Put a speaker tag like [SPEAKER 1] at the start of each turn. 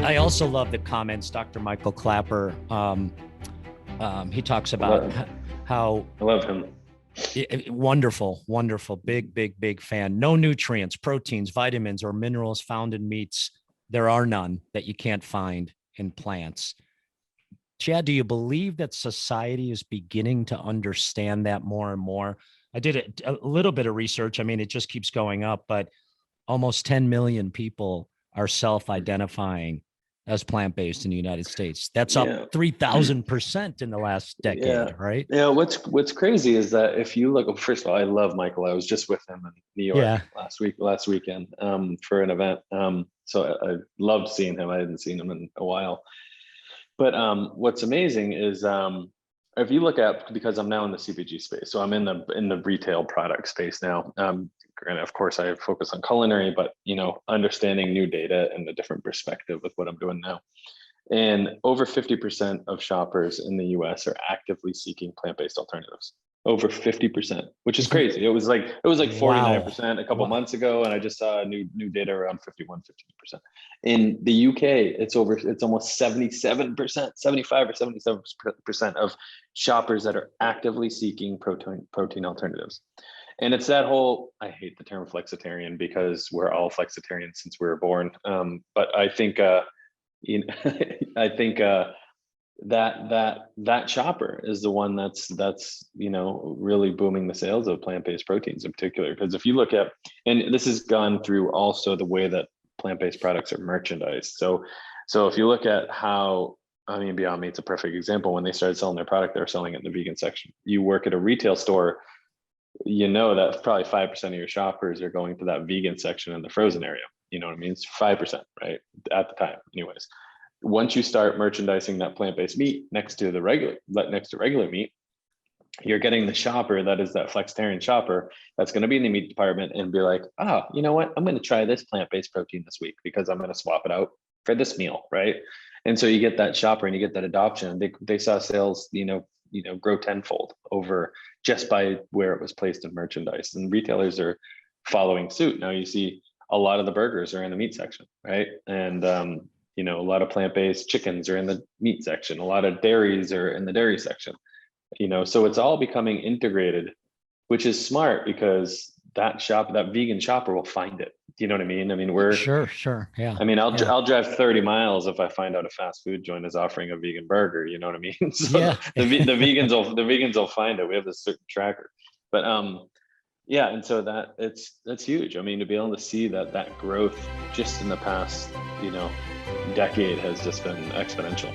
[SPEAKER 1] I also love the comments, Dr. Michael Clapper. He talks about how
[SPEAKER 2] I love him.
[SPEAKER 1] wonderful, wonderful, big fan. No nutrients, proteins, vitamins, or minerals found in meats. There are none that you can't find in plants. Chad, do you believe that society is beginning to understand that more and more? I did a little bit of research. I mean, it just keeps going up, but almost 10 million people are self-identifying as plant-based in the United States. That's up 3,000% in the last decade, right?
[SPEAKER 2] Yeah. What's crazy is that if you look, first of all, I love Michael. I was just with him in New York last weekend for an event. So I loved seeing him. I hadn't seen him in a while. But what's amazing is if you look at, because I'm now in the CPG space, so I'm in the retail product space now. And of course, I focus on culinary, but understanding new data and a different perspective with what I'm doing now. And over 50% of shoppers in the U.S. are actively seeking plant-based alternatives. Over 50%, which is crazy. It was like 49% a couple months ago, and I just saw new data around 51, 52%. In the U.K., it's almost 77%, 75 or 77% of shoppers that are actively seeking protein alternatives. And it's that whole, I hate the term flexitarian because we're all flexitarians since we were born. But I think that shopper is the one that's really booming the sales of plant-based proteins in particular. Because if you look at, and this has gone through also the way that plant-based products are merchandised. So if you look at how, Beyond Meat's a perfect example. When they started selling their product, they were selling it in the vegan section. You work at a retail store, that probably 5% of your shoppers are going to that vegan section in the frozen area. You know what I mean? It's 5%, right? At the time, anyways. Once you start merchandising that plant-based meat next to regular meat, you're getting the shopper that is that flexitarian shopper that's going to be in the meat department and be like, you know what? I'm going to try this plant-based protein this week because I'm going to swap it out for this meal, right? And so you get that shopper and you get that adoption. They saw sales, grow tenfold over just by where it was placed in merchandise, and retailers are following suit. Now you see a lot of the burgers are in the meat section, right? And a lot of plant-based chickens are in the meat section. A lot of dairies are in the dairy section. So it's all becoming integrated, which is smart because that vegan shopper will find it. You know what I mean? We're
[SPEAKER 1] sure, yeah.
[SPEAKER 2] I'll drive 30 miles if I find out a fast food joint is offering a vegan burger. You know what I mean? So the vegans will find it. We have this certain tracker, but and so that's huge. To be able to see that growth just in the past decade has just been exponential.